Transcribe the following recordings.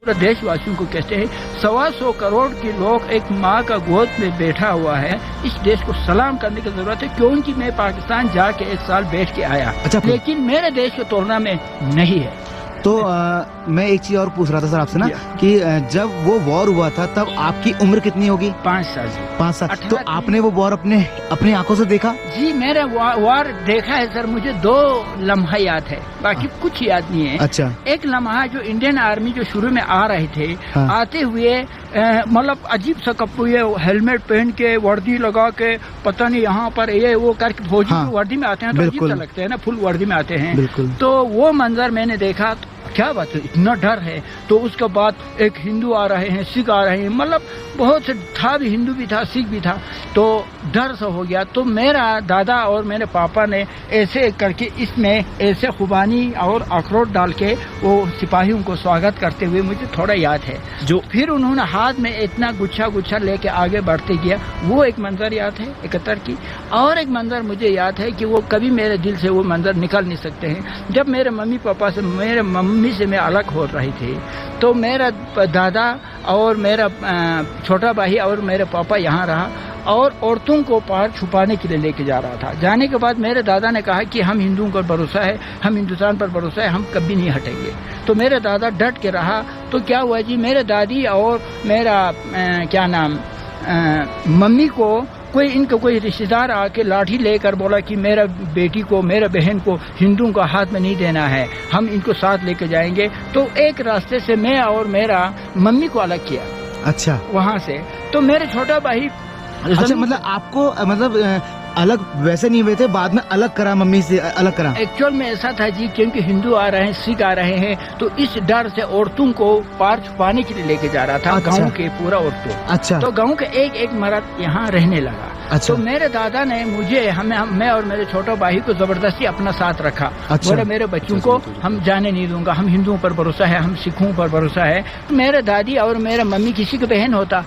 देशवासियों को कहते हैं 125 करोड़ के लोग एक माँ का गोद में बैठा हुआ है, इस देश को सलाम करने की जरूरत है, क्योंकि मैं पाकिस्तान जाके 1 साल बैठ के आया। अच्छा, लेकिन मेरे देश की तुलना में नहीं है। तो मैं एक चीज और पूछ रहा था सर आपसे ना कि जब वो वॉर हुआ था तब आपकी उम्र कितनी होगी? 5 साल। 5 साल। तो आपने वो वॉर अपनी आंखों से देखा? जी मैंने वॉर देखा है सर, मुझे 2 लम्हा याद है, बाकी कुछ याद नहीं है। अच्छा। एक लम्हा जो इंडियन आर्मी जो शुरू में आ रहे थे, आते हुए मतलब अजीब सा कपड़े, हेलमेट पहन के, वर्दी लगा के, पता नहीं यहाँ पर ये वो करके फौजी की वर्दी में आते हैं तो अजीब सा लगते हैं ना, फुल वर्दी में आते हैं। तो वो मंजर मैंने देखा, क्या बात है, इतना डर है। तो उसके बाद एक हिंदू आ रहे हैं, सिख आ रहे हैं, मतलब बहुत से था भी, हिंदू भी था, सिख भी था, तो डर सा हो गया। तो मेरा दादा और मेरे पापा ने ऐसे करके इसमें ऐसे खुबानी और अखरोट डाल के वो सिपाहियों को स्वागत करते हुए, मुझे थोड़ा याद है। जो फिर उन्होंने हाथ में इतना गुच्छा गुच्छा लेके आगे बढ़ते गया, वो एक मंजर याद है 71 की। और एक मंजर मुझे याद है कि वो कभी मेरे दिल से वो मंजर निकल नहीं सकते हैं। जब मेरे मम्मी पापा से, मेरे मम्मी से मैं अलग हो रही थी, तो मेरा दादा और मेरा छोटा भाई और मेरे पापा यहाँ रहा और औरतों को पार छुपाने के लिए लेके जा रहा था। जाने के बाद मेरे दादा ने कहा कि हम हिंदुओं पर भरोसा है, हम हिंदुस्तान पर भरोसा है, हम कभी नहीं हटेंगे। तो मेरे दादा डट के रहा। तो क्या हुआ जी, मेरे दादी और मेरा क्या नाम मम्मी को कोई रिश्तेदार आके लाठी लेकर बोला कि मेरा बेटी को, मेरा बहन को हिंदुओं का हाथ में नहीं देना है, हम इनको साथ लेके जाएंगे। तो एक रास्ते से मैं और मेरा मम्मी को अलग किया। अच्छा। वहाँ से तो मेरे छोटा भाई, अच्छा, मतलब आपको मतलब अलग वैसे नहीं हुए थे, बाद में अलग करा, मम्मी से अलग करा? एक्चुअल में ऐसा था जी, क्योंकि हिंदू आ रहे हैं, सिख आ रहे हैं, तो इस डर से औरतों को पार छुपाने के लिए लेके जा रहा था। अच्छा। गांव के पूरा औरतों। अच्छा। तो गांव के एक एक मर्द यहाँ रहने लगा। अच्छा। तो मेरे दादा ने मुझे, मैं और मेरे छोटा भाई को जबरदस्ती अपना साथ रखा। अच्छा। बोले मेरे बच्चों को हम जाने नहीं दूंगा, हम हिंदुओं पर भरोसा है, हम सिखों पर भरोसा है। मेरे दादी और मेरा मम्मी किसी की बहन होता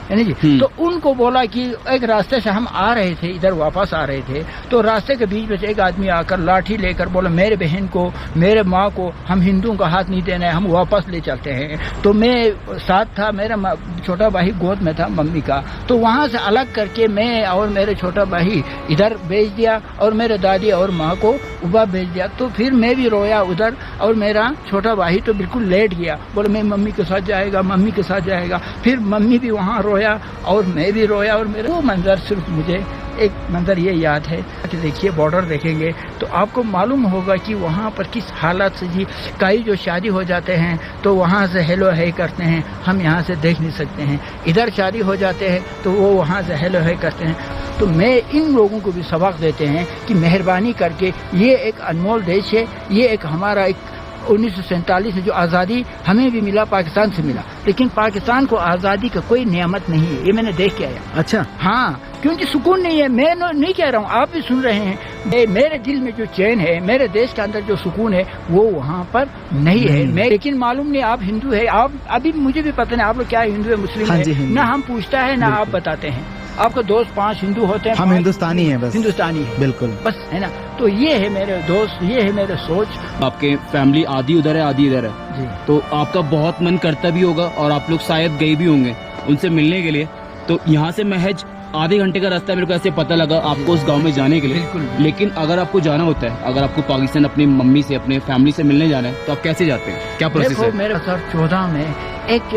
है ना जी। तो उनको बोला कि एक रास्ते से हम आ रहे थे, इधर वापस आ रहे थे, तो रास्ते के बीच में से एक आदमी आकर लाठी लेकर बोला मेरे बहन को, मेरे माँ को हम हिंदुओं का हाथ नहीं देना है, हम वापस ले चलते हैं। तो मैं साथ था, मेरा छोटा भाई गोद में था मम्मी का। तो वहाँ से अलग करके मैं और मेरे छोटा भाई इधर भेज दिया और मेरे दादी और माँ को उबा भेज दिया। तो फिर मैं भी रोया उधर और मेरा छोटा भाई तो बिल्कुल लेट गया, बोले मैं मम्मी के साथ जाएगा, मम्मी के साथ जाएगा। फिर मम्मी भी वहाँ रोया और मैं भी रोया। और मेरा वो मंजर, सिर्फ मुझे एक मंजर ये याद है कि देखिए बॉर्डर देखेंगे तो आपको मालूम होगा कि वहाँ पर किस हालत से जी, कई जो शादी हो जाते हैं तो वहाँ से हेलो है करते हैं, हम यहाँ से देख नहीं सकते हैं। इधर शादी हो जाते हैं तो वो वहाँ से हेलो है करते हैं। तो मैं इन लोगों को भी सबक देते हैं कि मेहरबानी करके, ये एक अनमोल देश है, ये एक हमारा एक 1947 में जो आज़ादी हमें भी मिला, पाकिस्तान से मिला, लेकिन पाकिस्तान को आज़ादी का कोई नियामत नहीं है, ये मैंने देख के आया। अच्छा। हाँ, क्योंकि सुकून नहीं है। मैं नहीं कह रहा हूँ, आप भी सुन रहे हैं, मेरे दिल में जो चैन है, मेरे देश के अंदर जो सुकून है, वो वहाँ पर नहीं है। मैं लेकिन मालूम नहीं आप हिंदू है, आप अभी मुझे भी पता नहीं आप लोग क्या हिंदू है, मुस्लिम है, ना हम पूछता है ना आप बताते हैं। आपके दोस्त 5 हिंदू होते हैं, हम हिंदुस्तानी हैं, बस हिंदुस्तानी है, बिल्कुल, बस, है ना। तो ये है मेरे दोस्त, ये है मेरे सोच। आपके फैमिली आधी उधर है, आधी इधर है जी। तो आपका बहुत मन करता भी होगा और आप लोग शायद गए भी होंगे उनसे मिलने के लिए। तो यहाँ से महज आधे घंटे का रास्ता मेरे को ऐसे पता लगा आपको उस गांव में जाने के लिए। लेकिन अगर आपको जाना होता है, अगर आपको पाकिस्तान अपनी मम्मी से, अपने फैमिली से मिलने जाना है, तो आप कैसे जाते हैं, क्या प्रोसेस है? मेरे 2014 में एक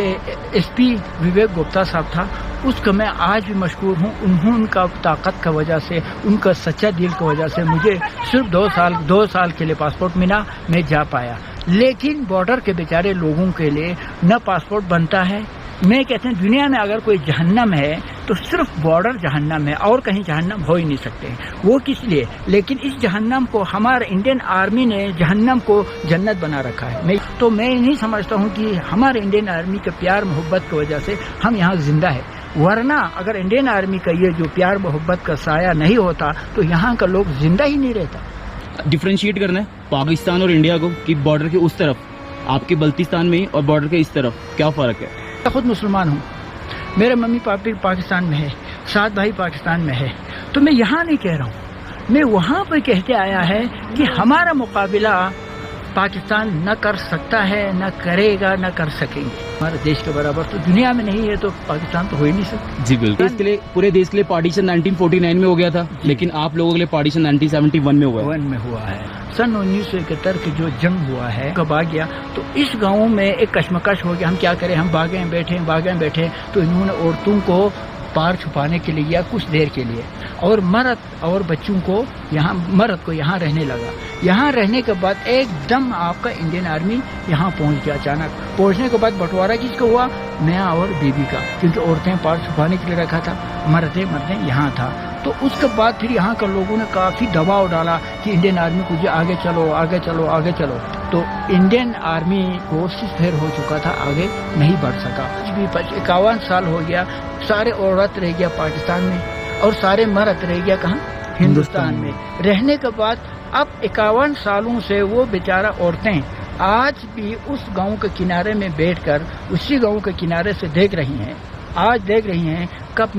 एसपी विवेक गुप्ता साहब था, उसका मैं आज भी मशहूर हूँ। उनका ताकत का वजह से, उनका सच्चा दिल की वजह से मुझे सिर्फ 2 साल के लिए पासपोर्ट मिला, मैं जा पाया। लेकिन बॉर्डर के बेचारे लोगों के लिए न पासपोर्ट बनता है। मैं कहते हैं दुनिया में अगर कोई जहन्नम है तो सिर्फ बॉर्डर जहन्नम है, और कहीं जहन्नम हो ही नहीं सकते। वो किस लिए? लेकिन इस जहन्नम को हमारे इंडियन आर्मी ने जहन्नम को जन्नत बना रखा है। मैं नहीं समझता हूँ कि हमारे इंडियन आर्मी के प्यार मोहब्बत की वजह से हम यहाँ जिंदा है, वरना अगर इंडियन आर्मी का ये जो प्यार मोहब्बत का साया नहीं होता तो यहाँ का लोग जिंदा ही नहीं रहता। डिफ्रेंशिएट करना है पाकिस्तान और इंडिया को कि बॉर्डर के उस तरफ आपके बल्तिस्तान में और बॉर्डर के इस तरफ क्या फर्क है? मैं खुद मुसलमान हूँ, मेरे मम्मी पापा पाकिस्तान में है, 7 भाई पाकिस्तान में है। तो मैं यहाँ नहीं कह रहा हूँ, मैं वहाँ पर कहते आया है कि हमारा मुकाबला पाकिस्तान न कर सकता है, न करेगा, न कर सकेंगे। हमारे देश के बराबर तो दुनिया में नहीं है, तो पाकिस्तान तो हो ही नहीं सकता। जी बिल्कुल। देश के लिए, पूरे देश के लिए पार्टीशन 1949 में हो गया था, लेकिन आप लोगों के लिए पार्टीशन 1971 में हुआ है। 1971 में हुआ है। सन 1971 की जो जंग हुआ है, कब आ गया तो इस गांव में एक कश्मकश हो गया, हम क्या करें, हम भागें बैठे, तो इन्होंने औरतों को पार छुपाने के लिए या कुछ देर के लिए, और मर्द और बच्चों को मर्द को यहाँ रहने लगा। यहाँ रहने के बाद एकदम आपका इंडियन आर्मी यहाँ पहुँच गया। अचानक पहुँचने के बाद बंटवारा किसका हुआ, मियाँ और बीबी का, क्योंकि औरतें पार छुपाने के लिए रखा था, मर्दें यहाँ था। तो उसके बाद फिर यहाँ के लोगों ने काफ़ी दबाव डाला कि इंडियन आर्मी को जो आगे चलो। तो इंडियन आर्मी को सिर हो चुका था, आगे नहीं बढ़ सका। 51 साल हो गया, सारे औरत रह गया पाकिस्तान में और सारे मर्द रह गया कहाँ, हिंदुस्तान में। रहने के बाद अब 51 सालों से वो बेचारा औरतें आज भी उस गांव के किनारे में बैठकर उसी गांव के किनारे से देख रही हैं कब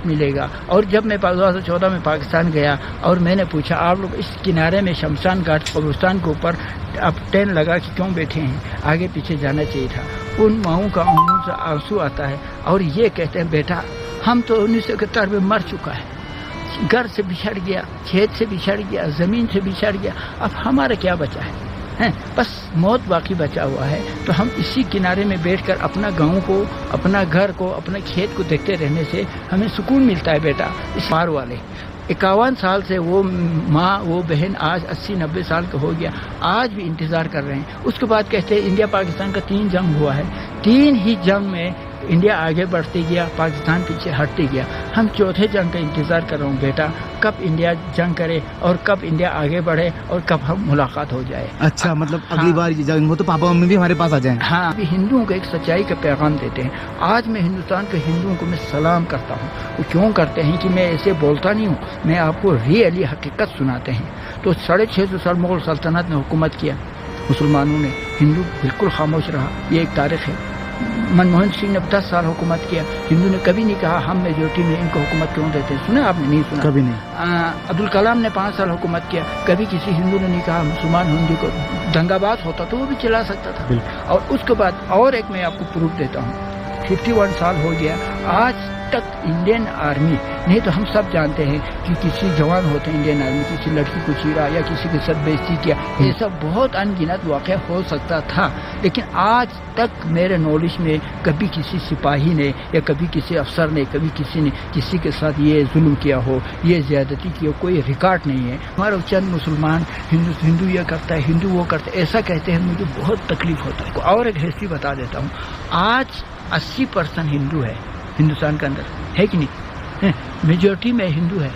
मिलेगा। और जब मैं 2014 में पाकिस्तान गया और मैंने पूछा, आप लोग इस किनारे में शमशान घाट कब्रिस्तान के ऊपर अब टेंट लगा के क्यों बैठे हैं, आगे पीछे जाना चाहिए था। उन माओं का मुंह से आंसू आता है और ये कहते हैं, बेटा हम तो 1971 में मर चुका है, घर से बिछड़ गया, खेत से बिछड़ गया, जमीन से बिछड़ गया, अब हमारा क्या बचा है, बस मौत बाकी बचा हुआ है। तो हम इसी किनारे में बैठकर अपना गांव को, अपना घर को, अपने खेत को देखते रहने से हमें सुकून मिलता है बेटा। इस पार वाले 51 साल से वो माँ वो बहन आज 80-90 साल का हो गया, आज भी इंतज़ार कर रहे हैं। उसके बाद कहते हैं इंडिया पाकिस्तान का 3 जंग हुआ है, 3 ही जंग में इंडिया आगे बढ़ते गया, पाकिस्तान पीछे हटते गया। हम चौथे जंग का इंतज़ार कर रहे हूँ बेटा, कब इंडिया जंग करे और कब इंडिया आगे बढ़े और कब हम मुलाकात हो जाए। अच्छा, मतलब अगली बार जंग हो तो पापा मम्मी भी हमारे पास आ जाएं। हाँ, अभी हिंदुओं को एक सच्चाई का पैगाम देते हैं। आज मैं हिंदुस्तान के हिंदुओं को मैं सलाम करता हूँ। वो क्यों करते हैं कि मैं ऐसे बोलता नहीं हूँ, मैं आपको रियली हकीकत सुनाते हैं। तो 650 साल मुगल सल्तनत ने हुकूमत किया मुसलमानों ने, हिंदू बिल्कुल खामोश रहा, ये एक तारीख है। मनमोहन सिंह ने 10 साल हुकूमत किया, हिंदू ने कभी नहीं कहा हम मेजोरिटी में इनको हुकूमत क्यों देते हैं। सुना आपने? नहीं सुना, कभी नहीं। अब्दुल कलाम ने 5 साल हुकूमत किया, कभी किसी हिंदू ने नहीं कहा मुसलमान हिंदू को, दंगाबाज होता तो वो भी चला सकता था। और उसके बाद और एक मैं आपको प्रूफ देता हूँ, 51 साल हो गया आज तक इंडियन आर्मी, नहीं तो हम सब जानते हैं कि किसी जवान होते हैं इंडियन आर्मी, किसी लड़की को चीरा या किसी के साथ बेइज्जती किया, ये सब बहुत अनगिनत वाक़या हो सकता था। लेकिन आज तक मेरे नॉलेज में कभी किसी सिपाही ने या कभी किसी अफसर ने, कभी किसी ने किसी के साथ ये जुल्म किया हो, ये ज़्यादती की हो, कोई रिकॉर्ड नहीं है। हमारे चंद मुसलमान हिंदू ये करता है, हिंदू वो करता है, ऐसा कहते हैं, मुझे बहुत तकलीफ होता है। और एक हिस्ट्री बता देता हूँ, आज 80% हिंदू है हिंदुस्तान के अंदर, है कि नहीं? मेजोरिटी में हिंदू है।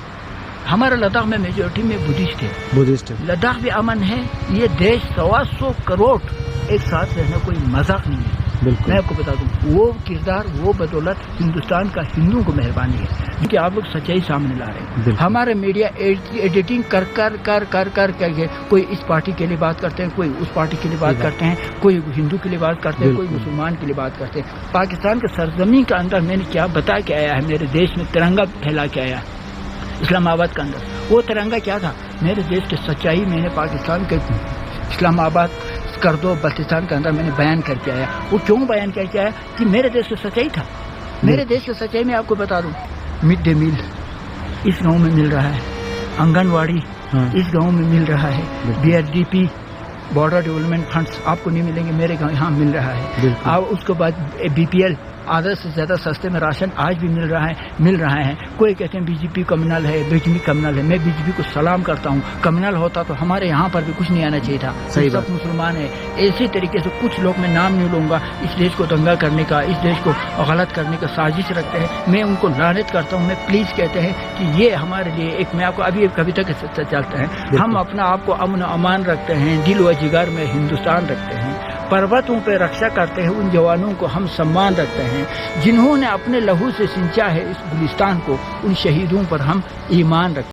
हमारा लद्दाख में मेजोरिटी में बुद्धिस्ट है। लद्दाख भी अमन है। ये देश 125 करोड़ एक साथ रहना कोई मजाक नहीं है। मैं आपको बता दूं, वो किरदार, वो बदौलत हिंदुस्तान का हिंदुओं को मेहरबानी है, क्योंकि आप लोग सच्चाई सामने ला रहे हैं। हमारे मीडिया एडिटिंग कर कोई इस पार्टी के लिए बात करते हैं, कोई उस पार्टी के लिए बात करते हैं, कोई हिंदू के लिए बात करते हैं, कोई मुसलमान के लिए बात करते हैं। पाकिस्तान के सरजमीन के अंदर मैंने क्या बता के आया है, मेरे देश में तिरंगा फैला के आया इस्लामाबाद के अंदर। वो तिरंगा क्या था? मेरे देश की सच्चाई मैंने पाकिस्तान के इस्लामाबाद कर दो बल्तिस्तान के अंदर मैंने बयान करके आया। वो क्यों बयान करके आया? कि मेरे देश की सच्चाई था। मेरे देश की सच्चाई में आपको बता दूं, मिड डे मील इस गांव में मिल रहा है, आंगनवाड़ी इस गांव में मिल रहा है, BRDP बॉर्डर डेवलपमेंट फंड्स आपको नहीं मिलेंगे, मेरे गांव यहाँ मिल रहा है। और उसके बाद BPL आधा से ज़्यादा सस्ते में राशन आज भी मिल रहा है। कोई कहते हैं बीजेपी कम्युनल है, बीजेपी कम्युनल है। मैं बीजेपी को सलाम करता हूँ। कम्युनल होता तो हमारे यहाँ पर भी कुछ नहीं आना चाहिए था। सही सब मुसलमान है। इसी तरीके से कुछ लोग, मैं नाम नहीं लूँगा, इस देश को दंगा करने का, इस देश को गलत करने का साजिश रखते हैं। मैं उनको लानत करता हूँ। मैं प्लीज़ कहते हैं कि ये हमारे लिए एक, मैं आपको अभी एक कविता के साथ चलते हैं, हम अपना आप को अमन अमान रखते हैं, दिल व जिगर में हिंदुस्तान रखते हैं, पर्वतों पे रक्षा करते हैं, उन जवानों को हम सम्मान रखते हैं जिन्होंने अपने लहू से सिंचा है इस गुलिस्तान को, उन शहीदों पर हम ईमान रखते हैं।